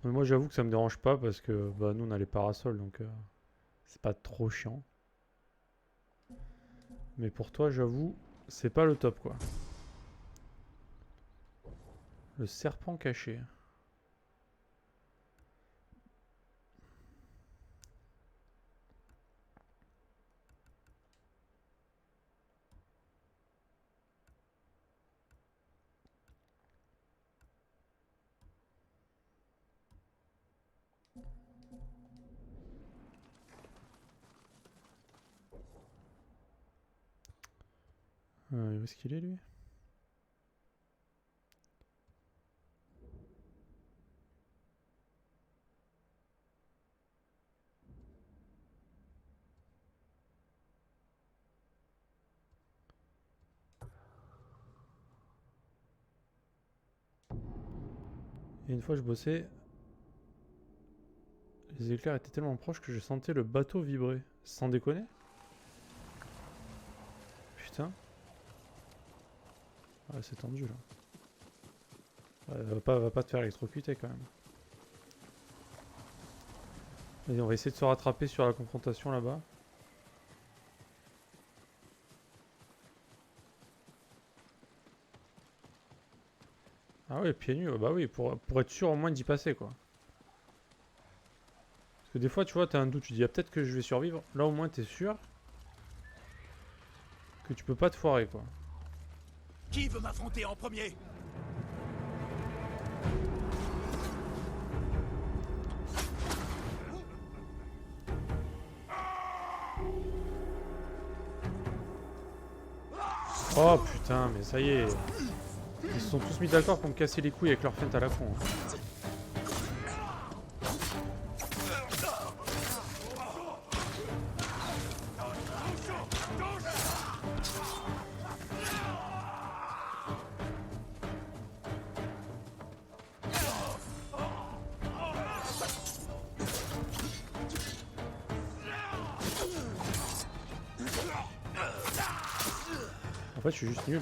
Mais moi j'avoue que ça me dérange pas parce que bah, nous on a les parasols donc c'est pas trop chiant. Mais pour toi j'avoue c'est pas le top quoi. Le serpent caché. Où est-ce qu'il est lui? Et une fois je bossais, les éclairs étaient tellement proches que je sentais le bateau vibrer. Sans déconner? Putain. Ah, c'est tendu là. Va pas te faire électrocuter quand même. Allez, on va essayer de se rattraper sur la confrontation là-bas. Ah ouais, pieds nus, bah oui, pour être sûr au moins d'y passer quoi. Parce que des fois, tu vois, t'as un doute, tu dis, ah, peut-être que je vais survivre. Là au moins, t'es sûr que tu peux pas te foirer quoi. Qui veut m'affronter en premier? Oh putain, mais ça y est. Ils se sont tous mis d'accord pour me casser les couilles avec leur feinte à la con. Hein. En fait, je suis juste nul.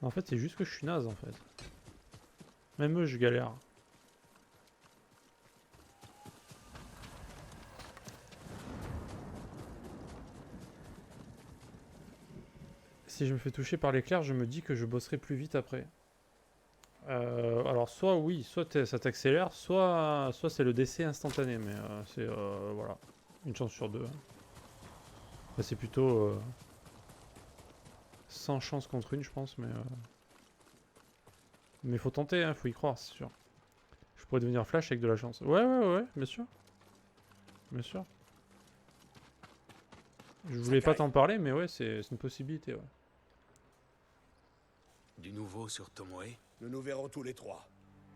En fait, c'est juste que je suis naze en fait. Même eux, je galère. Si je me fais toucher par l'éclair, je me dis que je bosserai plus vite après. Alors soit oui, soit ça t'accélère, soit c'est le décès instantané, mais c'est voilà, une chance sur deux. Hein. Enfin, c'est plutôt 100 chances contre une, je pense, mais faut tenter, hein, faut y croire, c'est sûr. Je pourrais devenir Flash avec de la chance. Ouais, bien sûr, bien sûr. Je voulais pas t'en parler, mais ouais, c'est une possibilité, ouais. Du nouveau sur Tomoe? Nous nous verrons tous les trois.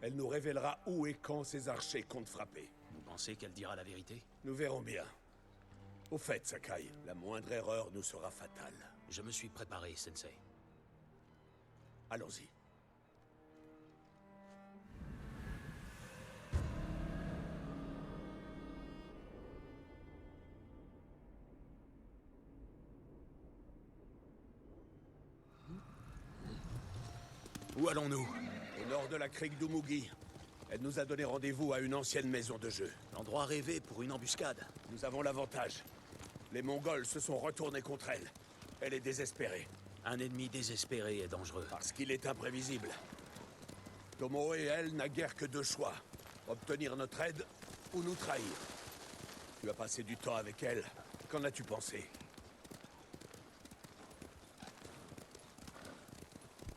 Elle nous révélera où et quand ces archers comptent frapper. Vous pensez qu'elle dira la vérité? Nous verrons bien. Au fait, Sakai, la moindre erreur nous sera fatale. Je me suis préparé, Sensei. Allons-y. Où allons-nous? Au nord de la crique d'Umugi. Elle nous a donné rendez-vous à une ancienne maison de jeu. L'endroit rêvé pour une embuscade. Nous avons l'avantage. Les Mongols se sont retournés contre elle. Elle est désespérée. Un ennemi désespéré et dangereux. Parce qu'il est imprévisible. Tomoe et elle n'a guère que deux choix. Obtenir notre aide ou nous trahir. Tu as passé du temps avec elle. Qu'en as-tu pensé?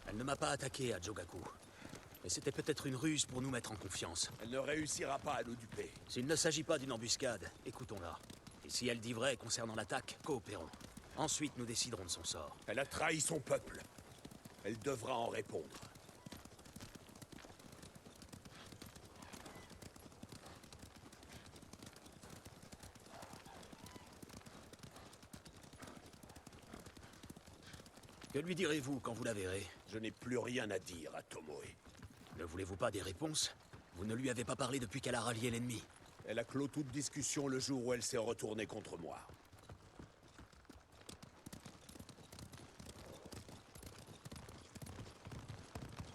Elle ne m'a pas attaqué à Jogaku. Mais c'était peut-être une ruse pour nous mettre en confiance. Elle ne réussira pas à nous duper. S'il ne s'agit pas d'une embuscade, écoutons-la. Et si elle dit vrai concernant l'attaque, coopérons. Ensuite, nous déciderons de son sort. Elle a trahi son peuple. Elle devra en répondre. Que lui direz-vous quand vous la verrez? Je n'ai plus rien à dire à Tomoe. Ne voulez-vous pas des réponses? Vous ne lui avez pas parlé depuis qu'elle a rallié l'ennemi. Elle a clos toute discussion le jour où elle s'est retournée contre moi.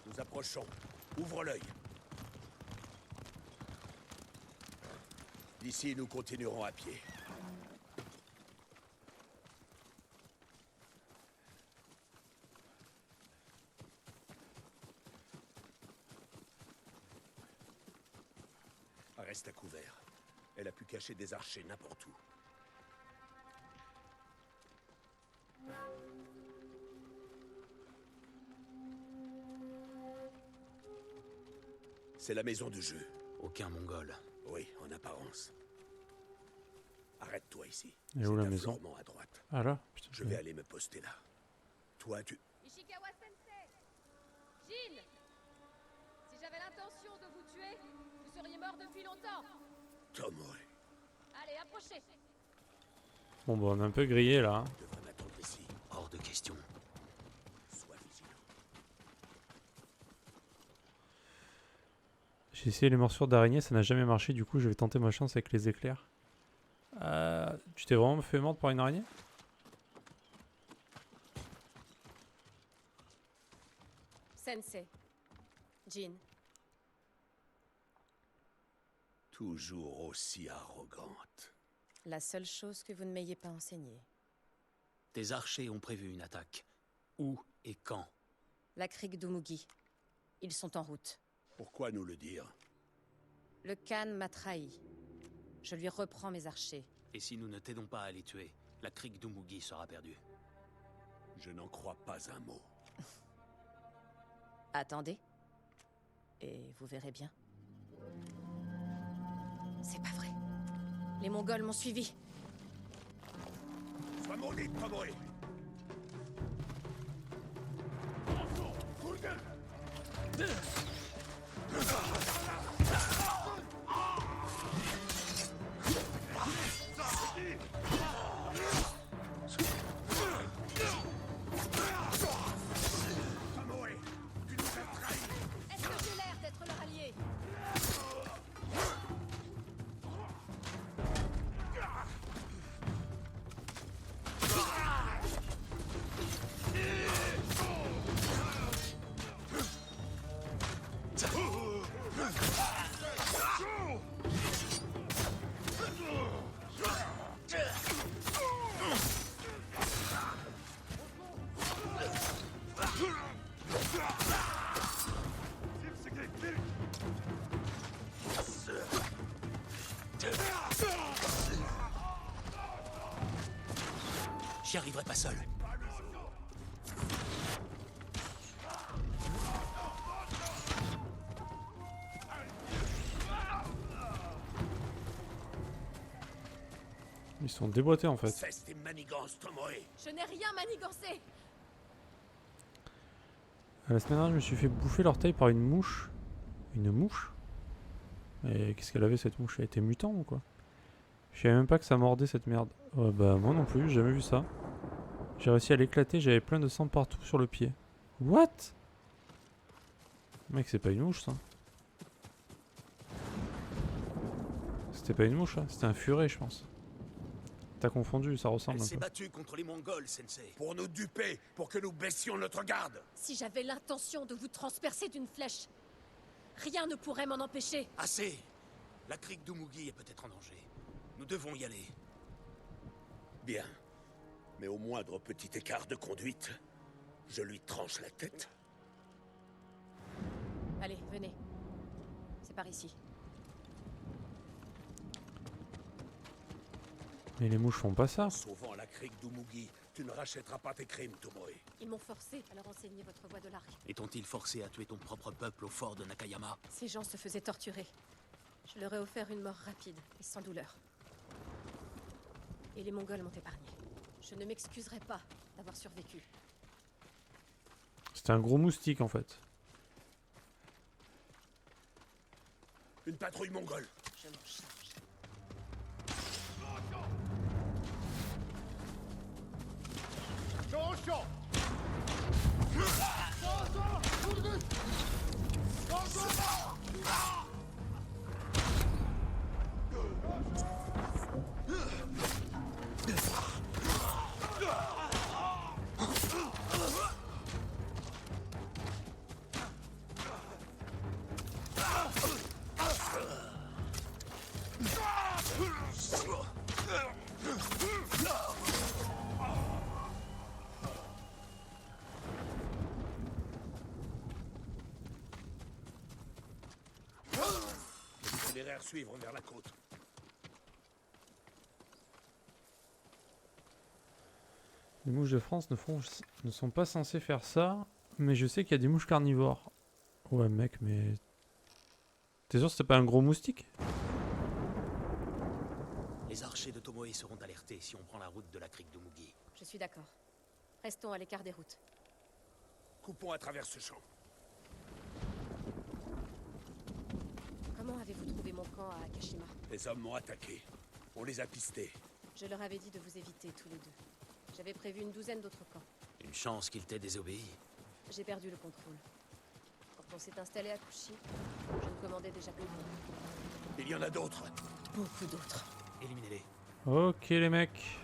Nous approchons. Ouvre l'œil. D'ici, nous continuerons à pied. Reste à couvert. Elle a pu cacher des archers n'importe où. C'est la maison du jeu. Aucun mongol. Oui, en apparence. Arrête-toi ici. Et où C'est la un maison? fleurement à droite. Ah là? Putain, Je vais aller me poster là. Toi, tu... Ishikawa Sensei! Jin! Si j'avais l'intention de vous tuer, vous seriez mort depuis longtemps! Tomoe, Allez, approchez! Bon bah on est un peu grillé là. Hein. tu devrais m'attendre ici. Hors de question. Sois vigilant. J'ai essayé les morsures d'araignée, ça n'a jamais marché, du coup je vais tenter ma chance avec les éclairs. Tu t'es vraiment fait mordre par une araignée? Sensei. Jin. Toujours aussi arrogante. La seule chose que vous ne m'ayez pas enseignée. Tes archers ont prévu une attaque. Où et quand? La crique d'Umugi. Ils sont en route. Pourquoi nous le dire? Le Khan m'a trahi. Je lui reprends mes archers. Et si nous ne t'aidons pas à les tuer, la crique d'Umugi sera perdue. Je n'en crois pas un mot. Attendez. Et vous verrez bien. C'est pas vrai. Les Mongols m'ont suivi. Sois maudite, Tomoe! Est-ce que j'ai l'air d'être leur allié? J'y arriverai pas seul. Ils sont déboîtés en fait. Cesse tes manigances, Tomoe! Je n'ai rien manigancé. La semaine dernière je me suis fait bouffer l'orteil par une mouche. Une mouche? Et qu'est-ce qu'elle avait cette mouche? Elle était mutant ou quoi? Je savais même pas que ça mordait cette merde. Bah moi non plus, j'ai jamais vu ça. J'ai réussi à l'éclater, j'avais plein de sang partout sur le pied. What? Mec, c'est pas une mouche ça. C'était pas une mouche, hein. C'était un furet, je pense. T'as confondu, ça ressemble Elle un s'est peu. battue contre les Mongols, Sensei. Pour nous duper, pour que nous baissions notre garde! Si j'avais l'intention de vous transpercer d'une flèche, rien ne pourrait m'en empêcher. Assez! La crique d'Umugi est peut-être en danger. Nous devons y aller. Bien. Mais au moindre petit écart de conduite, je lui tranche la tête. Allez, venez. C'est par ici. Mais les mouches font pas ça. En sauvant la crique d'Umugi, tu ne rachèteras pas tes crimes, Tomoe. Ils m'ont forcé à leur enseigner votre voie de l'arc. Et t'ont-ils forcé à tuer ton propre peuple au fort de Nakayama? Ces gens se faisaient torturer. Je leur ai offert une mort rapide et sans douleur. Et les Mongols m'ont épargné. Je ne m'excuserai pas d'avoir survécu. C'était C'était un gros moustique en fait. Une patrouille mongole. Je m'en charge. Itinéraire suivre vers la côte. Les mouches de France ne sont pas censées faire ça, mais je sais qu'il y a des mouches carnivores. Ouais mec, mais... T'es sûr que c'était pas un gros moustique? Les archers de Tomoe seront alertés si on prend la route de la crique de Mugi. Je suis d'accord. Restons à l'écart des routes. Coupons à travers ce champ. Comment avez-vous trouvé mon camp à Akashima? Les hommes m'ont attaqué. On les a pistés. Je leur avais dit de vous éviter tous les deux. J'avais prévu une douzaine d'autres camps. Une chance qu'ils t'aient désobéi. J'ai perdu le contrôle. Quand on s'est installé à Kushi, je ne commandais déjà plus rien. Il y en a d'autres. Beaucoup d'autres. Éliminez-les. Ok les mecs.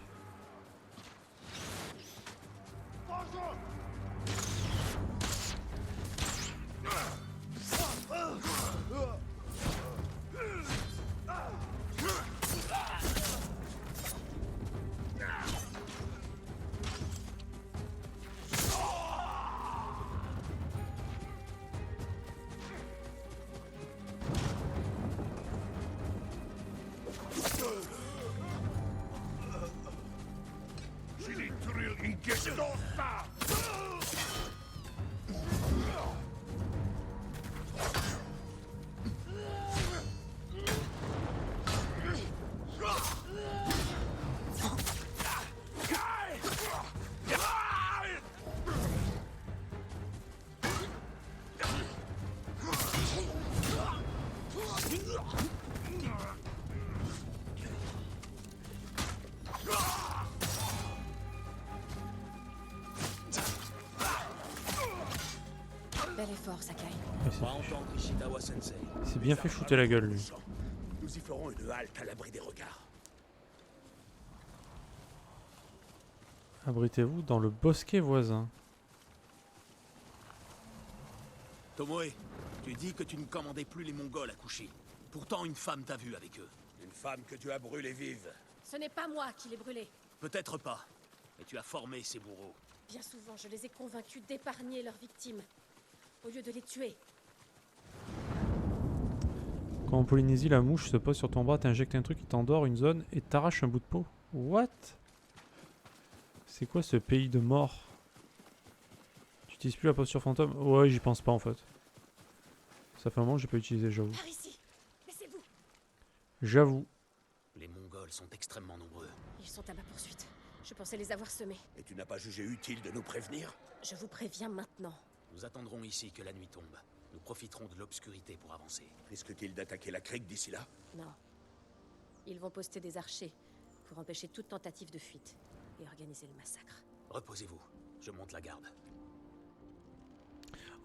Bel effort, Sakai. On va entendre Ishikawa Sensei. C'est bien fait shooter la gueule lui. Nous y ferons une halte à l'abri des regards. Abritez-vous dans le bosquet voisin. Tomoe, tu dis que tu ne commandais plus les Mongols à Kushi. Pourtant, une femme t'a vu avec eux. Une femme que tu as brûlée vive. Ce n'est pas moi qui l'ai brûlé. Peut-être pas, mais tu as formé ces bourreaux. Bien souvent, je les ai convaincus d'épargner leurs victimes, au lieu de les tuer. Quand en Polynésie la mouche se pose sur ton bras, t'injectes un truc qui t'endort une zone et t'arrache un bout de peau. What? C'est quoi ce pays de mort? Tu utilises plus la posture fantôme? Ouais, j'y pense pas en fait. Ça fait un moment que j'ai pas utilisé, j'avoue. Par ici. Laissez-vous. J'avoue. Les Mongols sont extrêmement nombreux. Ils sont à ma poursuite. Je pensais les avoir semés. Et tu n'as pas jugé utile de nous prévenir? Je vous préviens maintenant. Nous attendrons ici que la nuit tombe. Nous profiterons de l'obscurité pour avancer. Risque-t-il d'attaquer la crique d'ici là? Non. Ils vont poster des archers pour empêcher toute tentative de fuite et organiser le massacre. Reposez-vous, je monte la garde.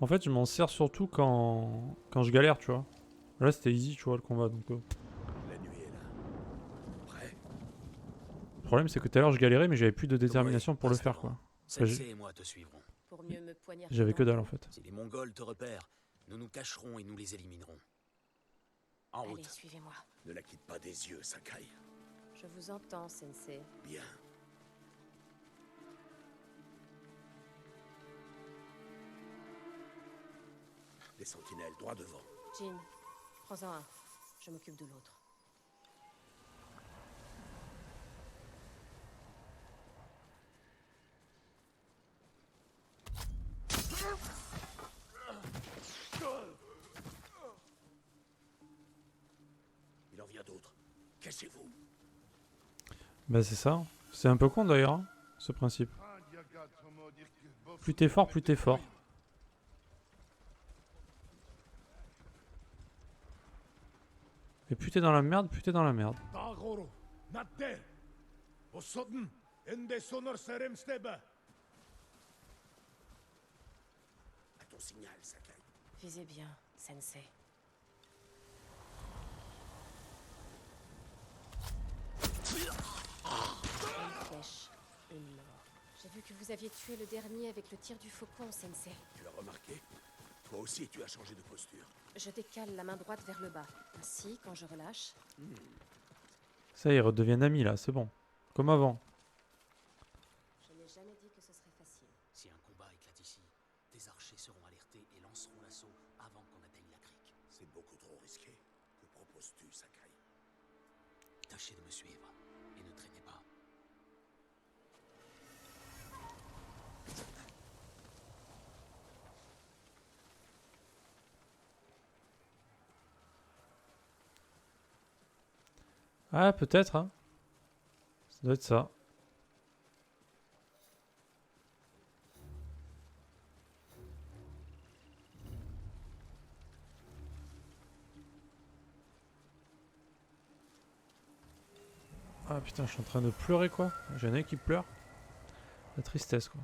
En fait, je m'en sers surtout quand je galère, tu vois. Là, c'était easy, tu vois, le combat. Donc, La nuit est là. Prêt? le problème, c'est que tout à l'heure, je galérais, mais j'avais plus de détermination pour le faire, quoi. Sensei et moi te suivrons. Pour mieux me poignarder. J'avais que dans- dalle, en fait. Si les Mongols te repèrent, nous nous cacherons et nous les éliminerons. En Allez, route. suivez-moi. Ne la quitte pas des yeux, Sakai. Je vous entends, Sensei. Bien. Des sentinelles droit devant. Jin, prends-en un. Je m'occupe de l'autre. Il en vient d'autres. Cassez-vous. Bah, c'est ça. C'est un peu con, d'ailleurs, hein, ce principe. Plus t'es fort, plus t'es fort. Et plus t'es dans la merde, plus t'es dans la merde. Dagoro, not there. Osodun, ende sonor serem stebe. À ton signal, Sakai. Visez bien, Sensei. Une flèche, une mort. J'ai vu que vous aviez tué le dernier avec le tir du faucon, Sensei. Tu l'as remarqué? Toi aussi, tu as changé de posture. Je décale la main droite vers le bas. Ainsi, quand je relâche, Ça, ils redeviennent amis là, c'est bon. Comme avant. je n'ai jamais dit que ce serait facile. Si un combat éclate ici, tes archers seront alertés et lanceront l'assaut avant qu'on atteigne la crique. C'est beaucoup trop risqué. Que proposes-tu, Sakai? Tâchez de me suivre et ne traînez pas. Ah, peut-être, hein. Ça doit être ça. Ah putain, je suis en train de pleurer quoi. J'en ai qui pleure. La tristesse quoi.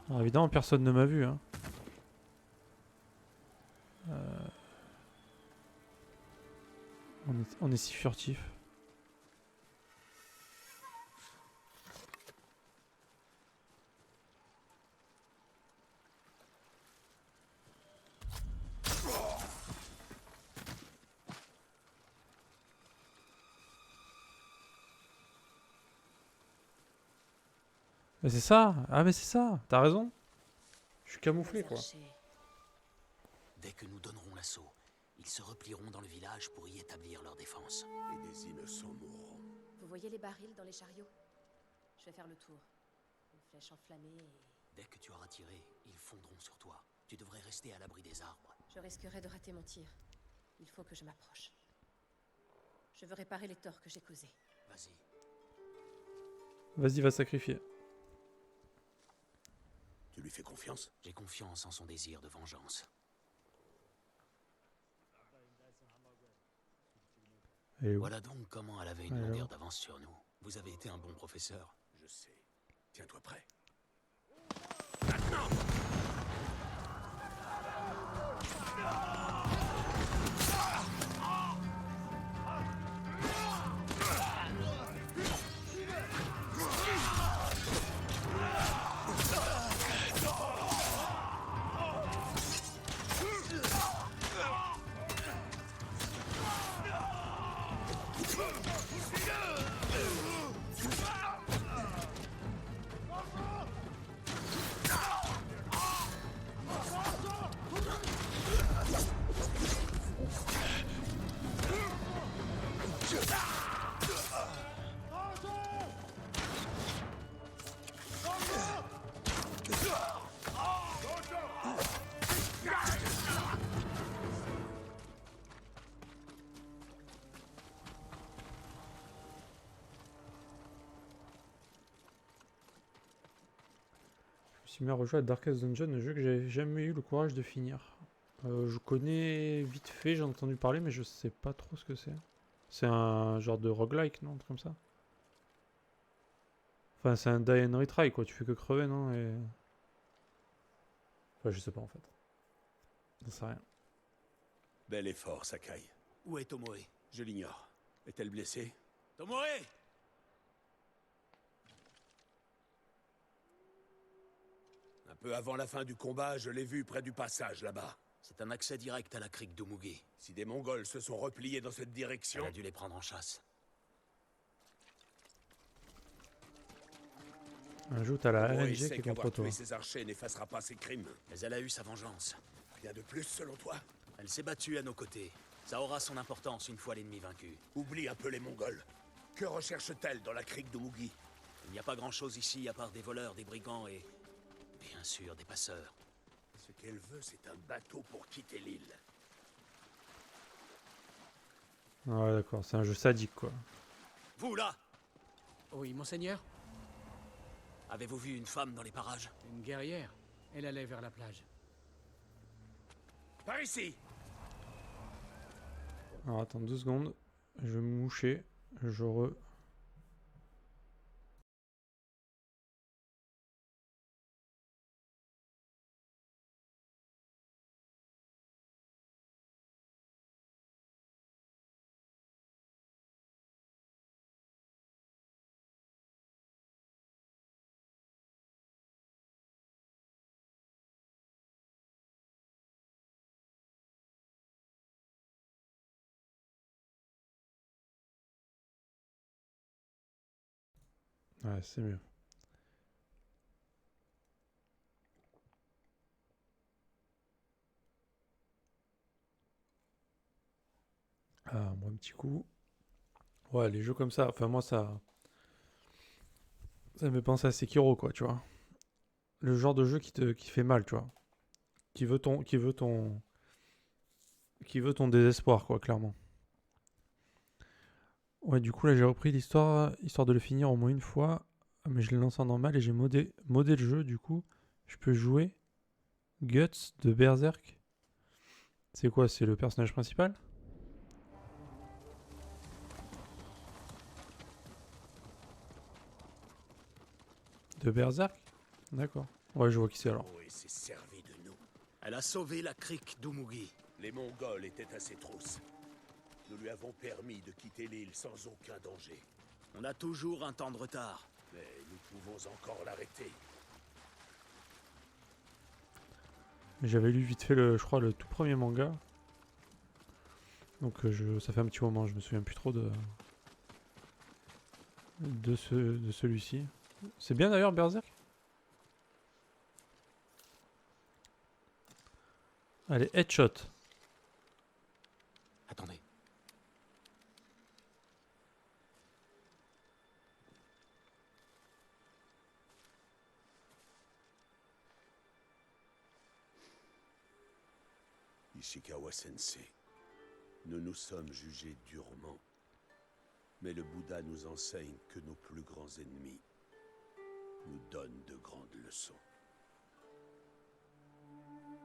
Alors, évidemment, personne ne m'a vu. Hein. On est si furtif. Mais c'est ça. Ah mais c'est ça. T'as raison. Je suis camouflé Les quoi. archers. Dès que nous donnerons l'assaut, ils se replieront dans le village pour y établir leur défense. Et des innocents mourront. Vous voyez les barils dans les chariots? Je vais faire le tour. Une flèche enflammée et... Dès que tu auras tiré, ils fondront sur toi. Tu devrais rester à l'abri des arbres. Je risquerais de rater mon tir. Il faut que je m'approche. Je veux réparer les torts que j'ai causés. Vas-y. Vas-y, va sacrifier. Tu lui fais confiance? J'ai confiance en son désir de vengeance. Elle est où? Voilà donc comment elle avait une Alors. longueur d'avance sur nous. Vous avez été un bon professeur. Je sais. Tiens-toi prêt. Je me suis mis à rejouer à Darkest Dungeon, un jeu que j'ai jamais eu le courage de finir. Je connais vite fait, j'ai entendu parler, mais je sais pas trop ce que c'est. C'est un genre de roguelike, non? Un truc comme ça. Enfin, c'est un die and retry, quoi. Tu fais que crever, non? Et... Enfin, je sais pas, en fait. J'en sais rien. Bel effort, Sakai. Où est Tomoe? Je l'ignore. Est-elle blessée? Tomoe! Un peu avant la fin du combat, je l'ai vue près du passage, là-bas. C'est un accès direct à la crique d'Umugi. Si des Mongols se sont repliés dans cette Elle direction... a dû les prendre en chasse. Ajoute à la Tomoe RNG qui sait est contre qu'avoir toi. tué ses archers n'effacera pas ses crimes. Mais elle a eu sa vengeance. Rien de plus, selon toi? Elle s'est battue à nos côtés. Ça aura son importance une fois l'ennemi vaincu. Oublie un peu les Mongols. Que recherche-t-elle dans la crique d'Umugi? Il n'y a pas grand-chose ici à part des voleurs, des brigands et... bien sûr, des passeurs. Ce qu'elle veut, c'est un bateau pour quitter l'île. Ouais, d'accord, c'est un jeu sadique, quoi. Vous, là! Oui, monseigneur? Avez-vous vu une femme dans les parages? Une guerrière. Elle allait vers la plage. Par ici! Alors attends 2 secondes. Je vais me moucher. Je re... Ouais, c'est mieux. Ah, moi un petit coup. Ouais, les jeux comme ça, enfin moi ça me fait penser à Sekiro quoi, tu vois. Le genre de jeu qui fait mal, tu vois. Qui veut ton désespoir quoi, clairement. Ouais, du coup là j'ai repris l'histoire histoire de le finir au moins une fois, mais je l'ai lancé en normal et j'ai modé le jeu du coup. Je peux jouer Guts de Berserk. C'est quoi? C'est le personnage principal? De Berserk? D'accord. Ouais, je vois qui c'est alors. Tomoe s'est servi de nous. Elle a sauvé la crique d'Umugi. Les Mongols étaient à ses trousses. Nous lui avons permis de quitter l'île sans aucun danger. On a toujours un temps de retard. Mais nous pouvons encore l'arrêter. J'avais lu vite fait je crois le tout premier manga. Donc ça fait un petit moment, je me souviens plus trop de celui-ci. C'est bien d'ailleurs Berserk. Allez, headshot. Attendez. Ishikawa Sensei, nous nous sommes jugés durement. Mais le Bouddha nous enseigne que nos plus grands ennemis nous donnent de grandes leçons.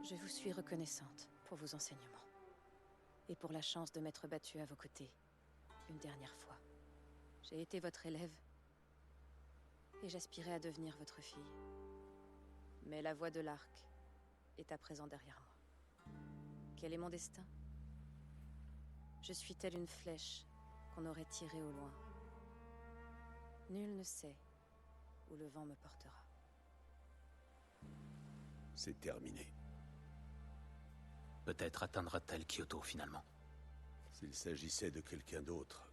Je vous suis reconnaissante pour vos enseignements. Et pour la chance de m'être battue à vos côtés, une dernière fois. J'ai été votre élève. Et j'aspirais à devenir votre fille. Mais la voie de l'arc est à présent derrière moi. Quel est mon destin? Je suis telle une flèche qu'on aurait tirée au loin. Nul ne sait où le vent me portera. C'est terminé. Peut-être atteindra-t-elle Kyoto finalement. S'il s'agissait de quelqu'un d'autre,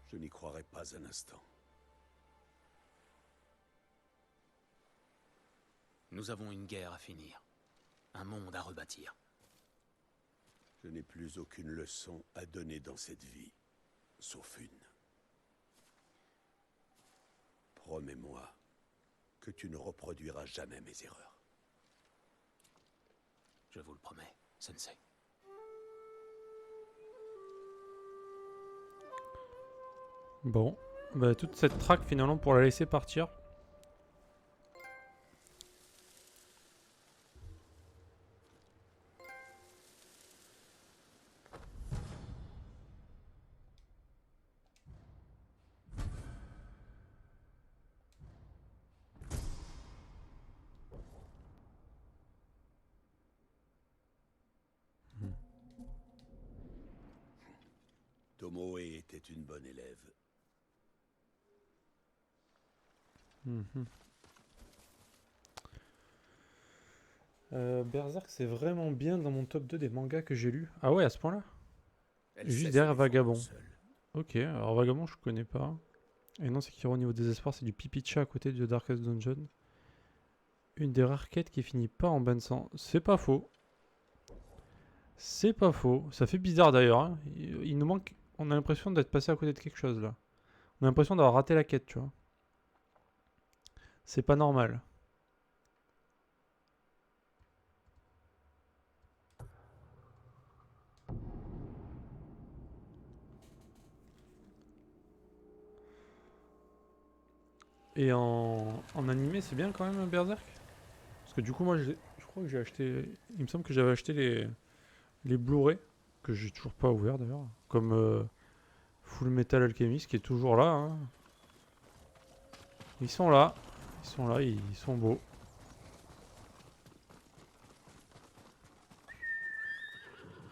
je n'y croirais pas un instant. Nous avons une guerre à finir. Un monde à rebâtir. Je n'ai plus aucune leçon à donner dans cette vie, sauf une. Promets-moi que tu ne reproduiras jamais mes erreurs. Je vous le promets, Sensei. Bon, bah toute cette track finalement pour la laisser partir. Tomoe était une bonne élève. Berserk c'est vraiment bien dans mon top 2 des mangas que j'ai lus. Ah ouais, à ce point-là? Elle Juste sait se derrière défendre Vagabond. seule. Ok, alors Vagabond je connais pas. Et non, c'est au niveau désespoir, c'est du pipi de chat à côté de Darkest Dungeon. Une des rares quêtes qui finit pas en bain de sang. C'est pas faux. C'est pas faux. Ça fait bizarre d'ailleurs. Hein. Il nous manque... On a l'impression d'être passé à côté de quelque chose là. On a l'impression d'avoir raté la quête, tu vois. C'est pas normal. Et en animé, c'est bien quand même Berserk? Parce que du coup, moi, je crois que j'ai acheté. Il me semble que j'avais acheté les Blu-ray, que j'ai toujours pas ouvert d'ailleurs. Comme Full Metal Alchemist, qui est toujours là. Hein. Ils sont là. Ils sont là, ils sont beaux.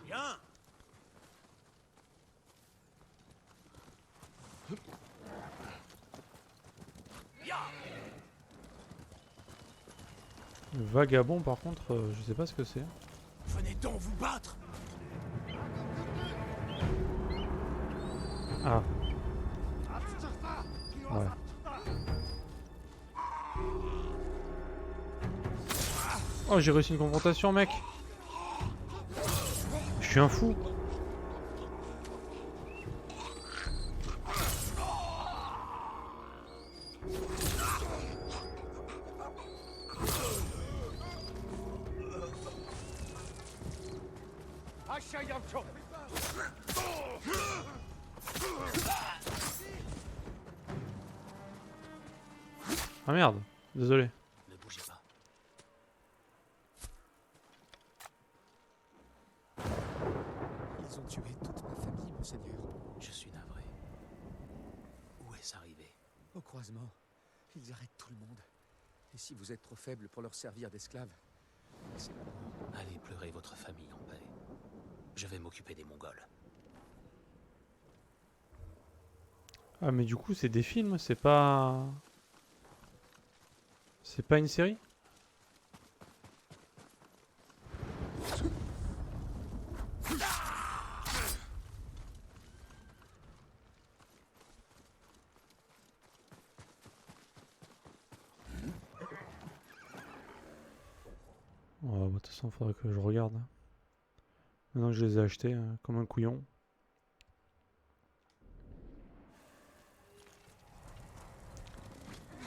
Viens. Le vagabond, par contre, je sais pas ce que c'est. Venez donc vous battre. Ah. Ouais. Oh, j'ai réussi une confrontation, mec. Je suis un fou. Ah merde, désolé. Ne bougez pas. Ils ont tué toute ma famille, monseigneur. Je suis navré. Où est-ce arrivé? Au croisement, ils arrêtent tout le monde. Et si vous êtes trop faible pour leur servir d'esclaves, c'est la mort. Allez pleurer votre famille en paix. Je vais m'occuper des Mongols. Ah mais du coup c'est des films, c'est pas... C'est pas une série? Ouais, de toute façon faudrait que je regarde. Maintenant que je les ai achetés, comme un couillon.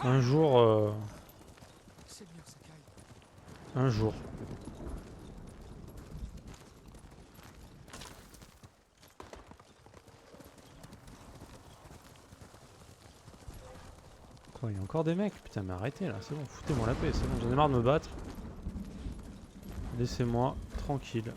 Un jour... Seigneur Sakai, Un jour. Quoi, il y a encore des mecs? Putain, mais arrêtez là, c'est bon, foutez-moi la paix, c'est bon, j'en ai marre de me battre. Laissez-moi tranquille.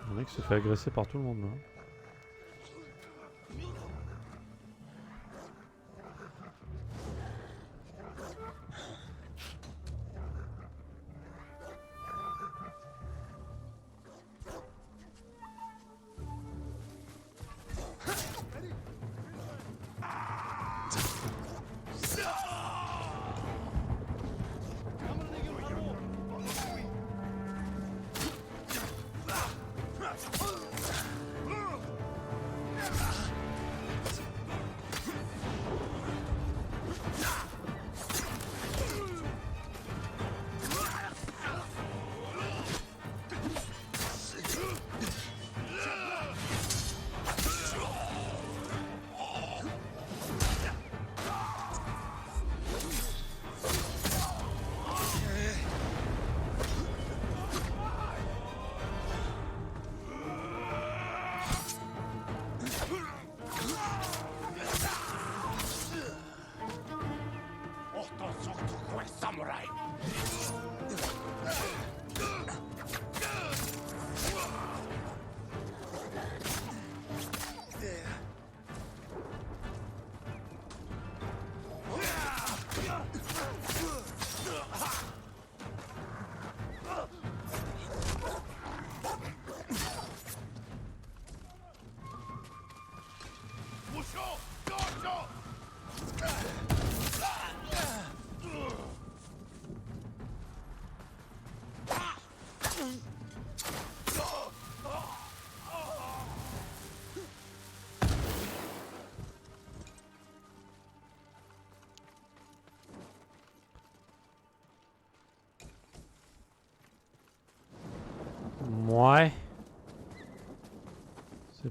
Le mec se fait agresser par tout le monde là.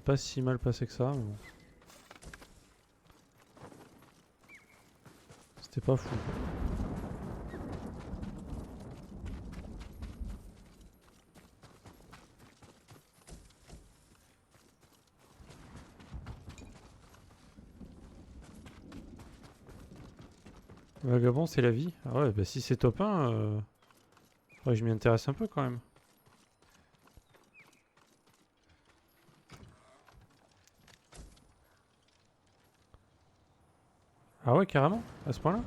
pas si mal passé que ça, mais bon. C'était pas fou. Vagabond, c'est la vie. Ah ouais, bah si c'est top 1, faudrait que je m'y intéresse un peu quand même. Ah ouais, carrément, à ce point-là.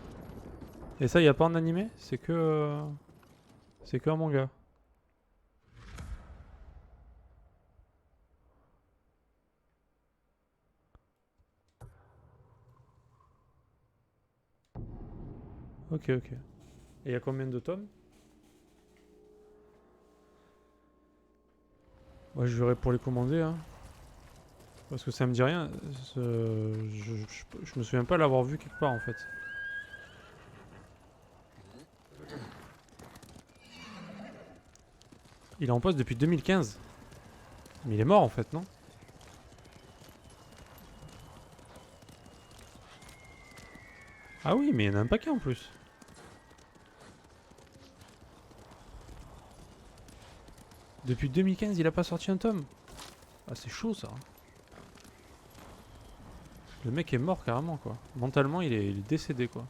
Et ça, y a pas en animé, c'est que un manga. Ok, ok. Et y a combien de tomes? Moi, je verrai pour les commander, hein. Parce que ça me dit rien. Je me souviens pas l'avoir vu quelque part en fait. Il est en poste depuis 2015. Mais il est mort en fait, non? Ah oui, mais il y en a un paquet en plus. Depuis 2015, il a pas sorti un tome. Ah, c'est chaud ça. Le mec est mort carrément quoi. Mentalement, il est décédé quoi.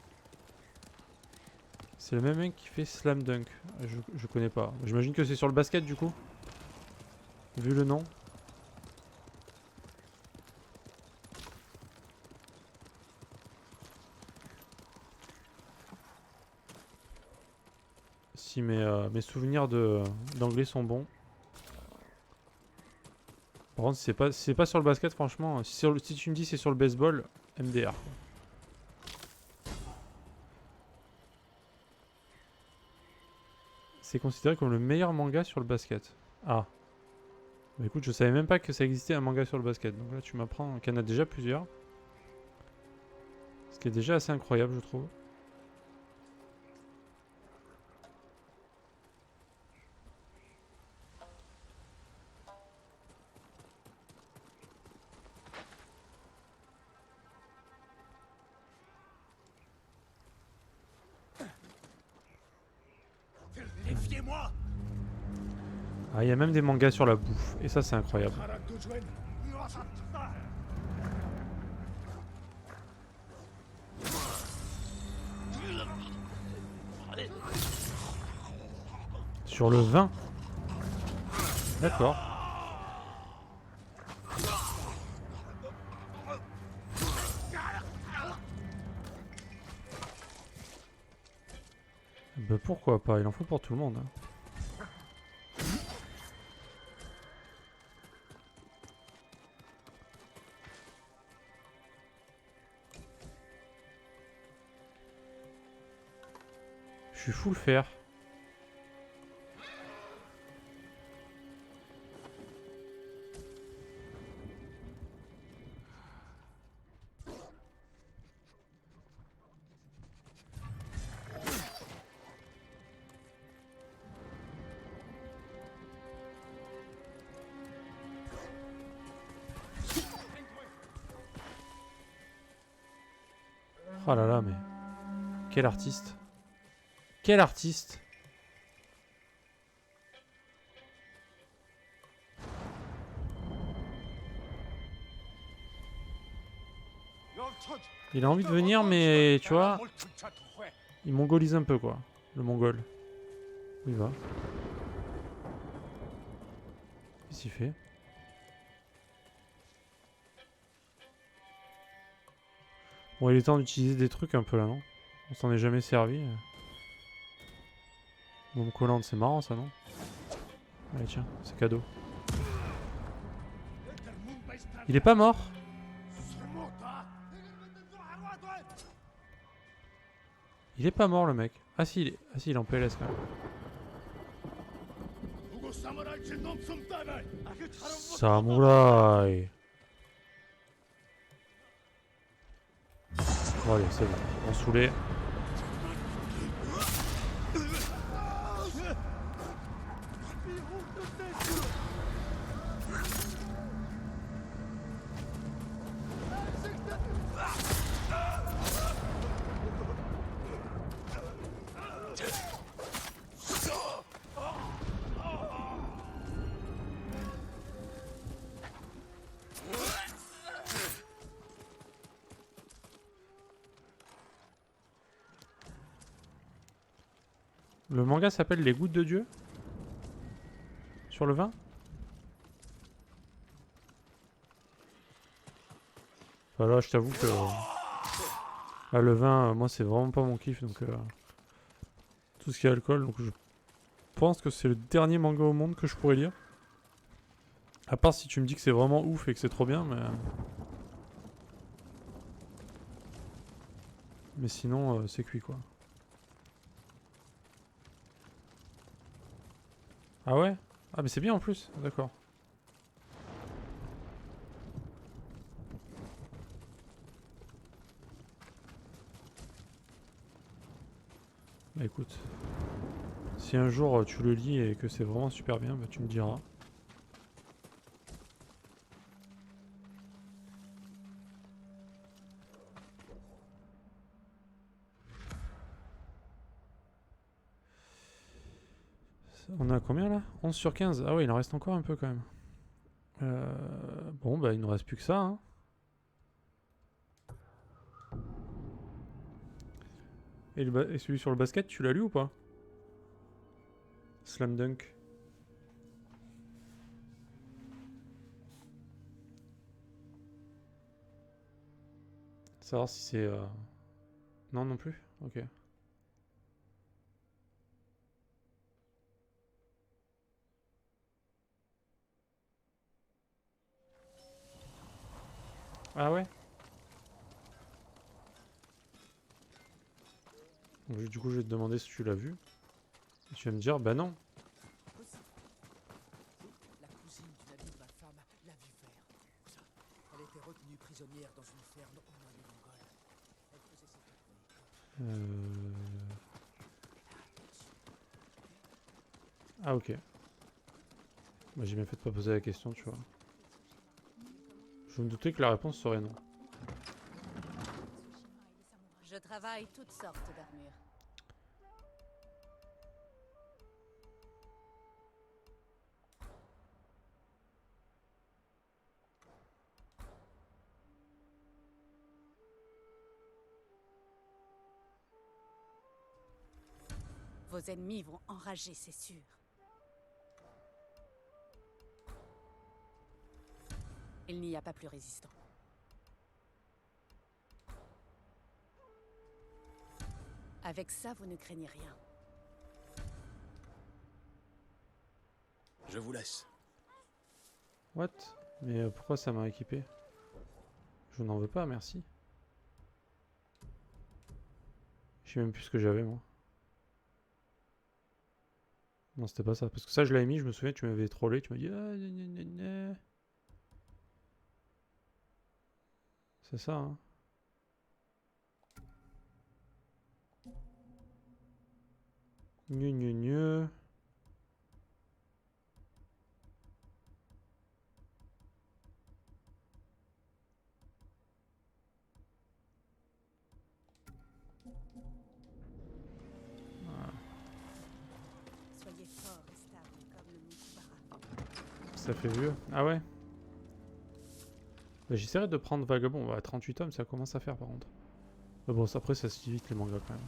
C'est le même mec qui fait Slam Dunk. Je connais pas. J'imagine que c'est sur le basket du coup. Vu le nom. Si mes souvenirs d'anglais sont bons. Par contre, si c'est pas sur le basket, franchement, si tu me dis c'est sur le baseball, MDR. Quoi. C'est considéré comme le meilleur manga sur le basket. Ah. Bah écoute, je savais même pas que ça existait un manga sur le basket. Donc là, tu m'apprends qu'il y en a déjà plusieurs. Ce qui est déjà assez incroyable, je trouve. Défiez-moi! Ah, il y a même des mangas sur la bouffe. Et ça, c'est incroyable. Sur le vin. D'accord. Bah pourquoi pas, il en faut pour tout le monde. Hein. Je suis full fer. Oh là là, mais... Quel artiste. Quel artiste. Il a envie de venir, mais tu vois, il mongolise un peu quoi, le mongol. Où il va? Qu'est-ce qu'il fait? Bon, il est temps d'utiliser des trucs un peu là, non? On s'en est jamais servi. Bombe collante, c'est marrant ça, non? Allez, tiens, c'est cadeau. Il est pas mort? Il est pas mort le mec. Ah si, il est en PLS quand même. Samouraï. Bon allez, c'est bon. On saoulait. Le manga s'appelle Les Gouttes de Dieu? Sur le vin? Voilà, je t'avoue que... Là, le vin, moi, c'est vraiment pas mon kiff, donc... tout ce qui est alcool, donc je pense que c'est le dernier manga au monde que je pourrais lire. À part si tu me dis que c'est vraiment ouf et que c'est trop bien, mais... Mais sinon, c'est cuit, quoi. Ah ouais? Ah, mais c'est bien en plus, d'accord. Bah écoute, si un jour tu le lis et que c'est vraiment super bien, bah tu me diras. On a combien là? 11 sur 15. Ah ouais, il en reste encore un peu quand même. Bon, bah il ne reste plus que ça, hein. Et celui sur le basket, tu l'as lu ou pas? Slam Dunk. Savoir si c'est... Non, non plus? Ok. Ah ouais? Donc, du coup, je vais te demander si tu l'as vu. Et tu vas me dire, bah non. La cousine d'une amie de ma femme l'a vu faire. Elle était retenue prisonnière dans une ferme au nord des Mongols. Elle faisait ses techniques. Ah ok. Bah, j'ai bien fait de pas poser la question, tu vois. Je me doutais que la réponse serait non. Je travaille toutes sortes d'armures. Vos ennemis vont enrager, c'est sûr. Il n'y a pas plus résistant. Avec ça, vous ne craignez rien. Je vous laisse. What? Mais pourquoi ça m'a équipé? Je n'en veux pas, merci. Je sais même plus ce que j'avais, moi. Non, c'était pas ça. Parce que ça, je l'avais mis, je me souviens, tu m'avais trollé, tu m'as dit... Ah, gna, gna, gna, gna. C'est ça, hein. Gneu, gneu, gneu. Soyez fort et stable comme le Mukubara. Ça fait vieux. Ah ouais? Bah, j'essaierai de prendre Vagabond. Bah, 38 tomes, ça commence à faire par contre. Mais bon, après, ça se lit vite les mangas quand même.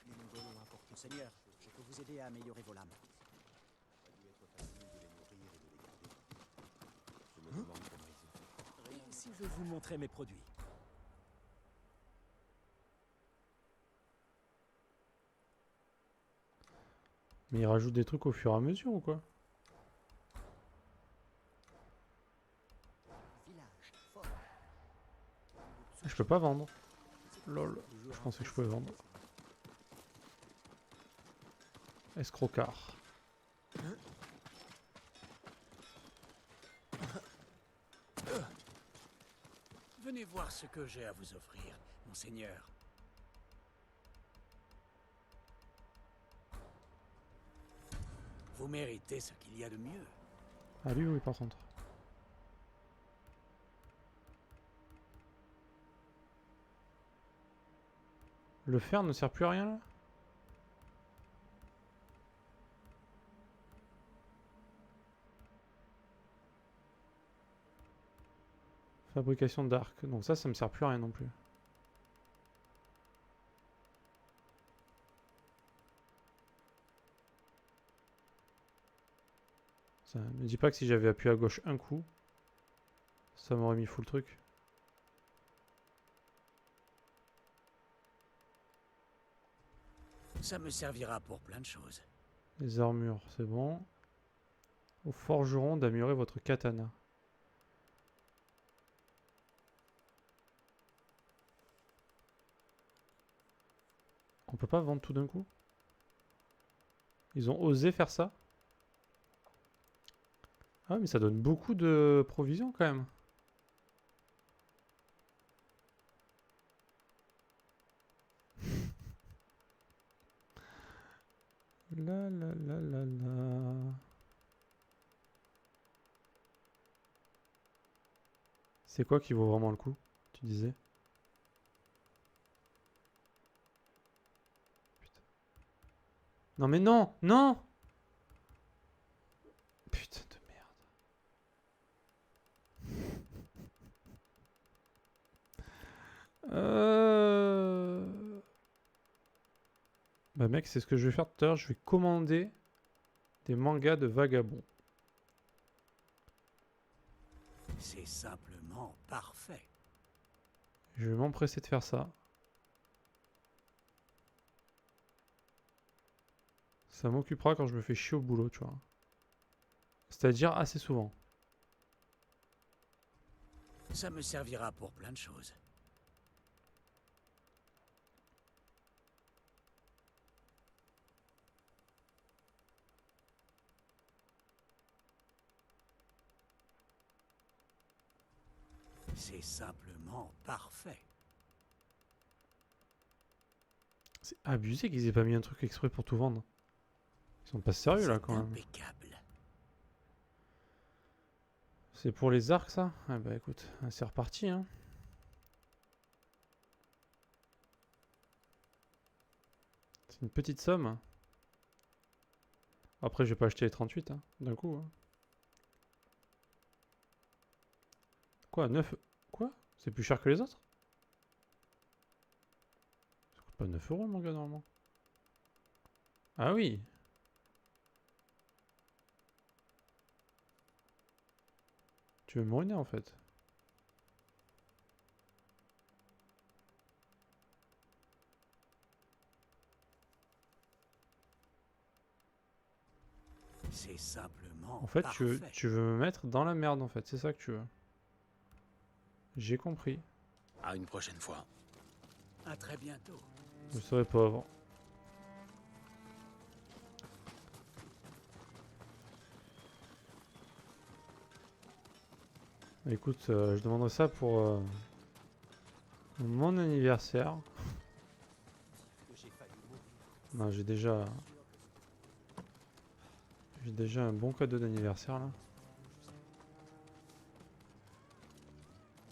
Les Mongols ont apporté. Seigneur, je peux vous aider à améliorer vos lames. Ça a dû être facile de les nourrir et de les garder. Je me demande comment ils ont fait. Et si je vous montrais mes produits? Mais ils rajoutent des trucs au fur et à mesure ou quoi? Village, fort. Je peux pas vendre. Lol. Je pensais que je pouvais vendre. Escrocard. Venez voir ce que j'ai à vous offrir, monseigneur. Vous méritez ce qu'il y a de mieux. Ah lui oui par contre. Le fer ne sert plus à rien là? Fabrication d'arc. Donc ça me sert plus à rien non plus. Ça me dit pas que si j'avais appuyé à gauche un coup, ça m'aurait mis full truc. Ça me servira pour plein de choses. Les armures, c'est bon. Au forgeron d'améliorer votre katana. On peut pas vendre tout d'un coup? Ils ont osé faire ça? Ah mais ça donne beaucoup de provisions quand même. La la la la la. C'est quoi qui vaut vraiment le coup, tu disais? Putain. Non mais non, non! Putain de merde. Bah mec, c'est ce que je vais faire tout à l'heure. Je vais commander des mangas de vagabonds. C'est simplement parfait. Je vais m'empresser de faire ça. Ça m'occupera quand je me fais chier au boulot, tu vois. C'est-à-dire assez souvent. Ça me servira pour plein de choses. C'est simplement parfait. C'est abusé qu'ils aient pas mis un truc exprès pour tout vendre. Ils sont pas sérieux là quand même. Impeccable. C'est pour les arcs ça? Ah bah écoute, c'est reparti hein. C'est une petite somme. Après je vais pas acheter les 38 hein, d'un coup. Hein. Quoi, 9? Quoi? C'est plus cher que les autres? Ça coûte pas 9 € mon gars normalement. Ah oui. Tu veux me ruiner en fait. C'est simplement En fait, parfait. tu veux me mettre dans la merde en fait, c'est ça que tu veux. J'ai compris. À une prochaine fois. À très bientôt. Je serai pauvre. Écoute, je demanderai ça pour mon anniversaire. Non, j'ai déjà un bon cadeau d'anniversaire là.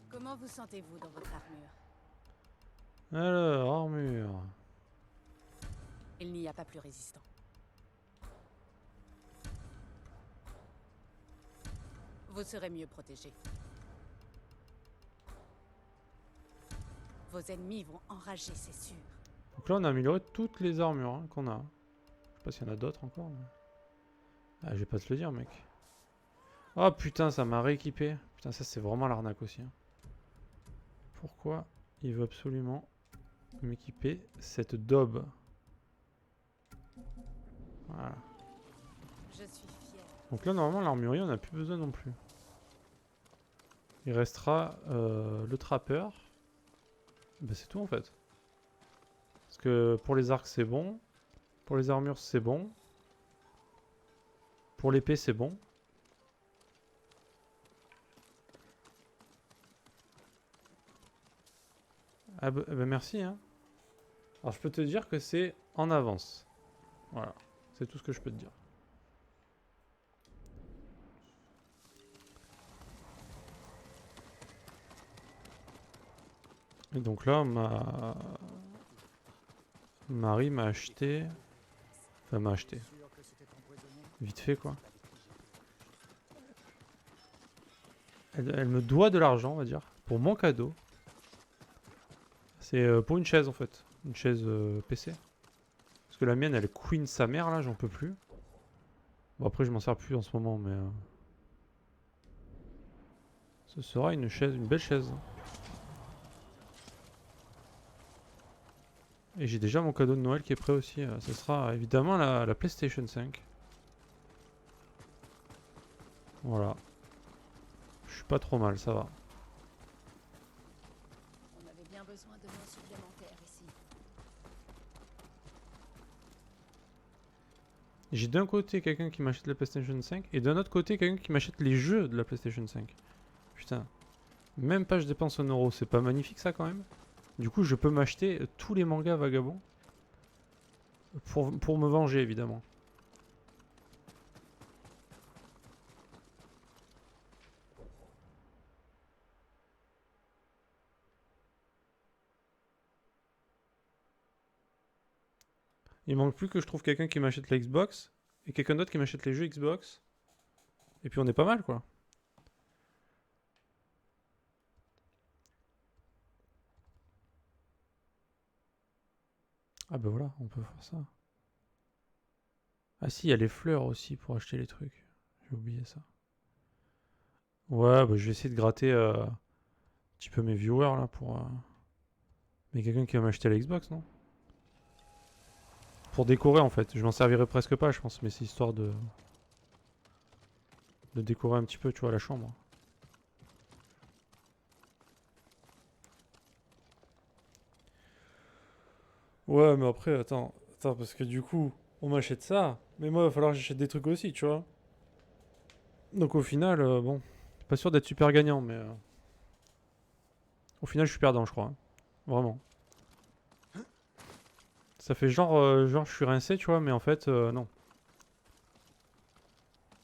Comment vous sentez-vous dans votre armure? Alors, armure. Il n'y a pas plus résistant. Vous serez mieux protégé. Vos ennemis vont enrager, c'est sûr. Donc là, on a amélioré toutes les armures hein, qu'on a. Je sais pas s'il y en a d'autres encore. Mais... Ah, je vais pas te le dire, mec. Oh putain, ça m'a rééquipé. Putain, ça c'est vraiment l'arnaque aussi. Hein. Pourquoi il veut absolument m'équiper cette daube? Voilà. Je suis fier. Donc là, normalement, l'armurier, on n'a plus besoin non plus. Il restera le trappeur. Bah, c'est tout en fait. Parce que pour les arcs, c'est bon. Pour les armures, c'est bon. Pour l'épée, c'est bon. Ah bah merci hein. Alors je peux te dire que c'est en avance. Voilà. C'est tout ce que je peux te dire. Et donc là, Marie m'a acheté... Enfin m'a acheté. Vite fait quoi. Elle me doit de l'argent, on va dire, pour mon cadeau. C'est pour une chaise en fait, une chaise PC. Parce que la mienne elle est queen sa mère là, j'en peux plus. Bon après je m'en sers plus en ce moment mais... ce sera une chaise, une belle chaise. Et j'ai déjà mon cadeau de Noël qui est prêt aussi. Ce sera évidemment la PlayStation 5. Voilà. Je suis pas trop mal, ça va. On avait bien besoin de mains supplémentaires ici. J'ai d'un côté quelqu'un qui m'achète la PlayStation 5 et d'un autre côté quelqu'un qui m'achète les jeux de la PlayStation 5. Putain. Même pas je dépense 1 euro, c'est pas magnifique ça quand même? Du coup je peux m'acheter tous les mangas vagabonds. Pour me venger évidemment. Il manque plus que je trouve quelqu'un qui m'achète la Xbox et quelqu'un d'autre qui m'achète les jeux Xbox. Et puis on est pas mal quoi. Ah bah voilà, on peut faire ça. Ah si, il y a les fleurs aussi pour acheter les trucs. J'ai oublié ça. Ouais, bah je vais essayer de gratter un petit peu mes viewers là pour... Mais quelqu'un qui va m'acheter la Xbox, non? Pour décorer en fait. Je m'en servirai presque pas je pense, mais c'est histoire de décorer un petit peu, tu vois, la chambre. Ouais, mais après, attends, parce que du coup, on m'achète ça, mais moi, il va falloir que j'achète des trucs aussi, tu vois. Donc au final, bon, pas sûr d'être super gagnant, mais... au final, je suis perdant, je crois. Hein. Vraiment. Ça fait genre je suis rincé, tu vois, mais en fait, non.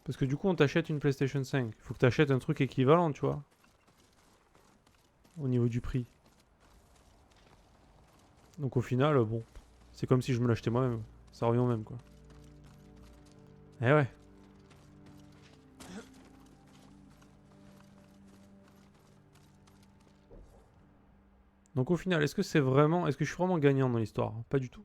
Parce que du coup, on t'achète une PlayStation 5. Faut que t'achètes un truc équivalent, tu vois. Au niveau du prix. Donc au final, bon, c'est comme si je me l'achetais moi-même. Ça revient au même, quoi. Eh ouais. Donc au final, est-ce que c'est vraiment... est-ce que je suis vraiment gagnant dans l'histoire? Pas du tout.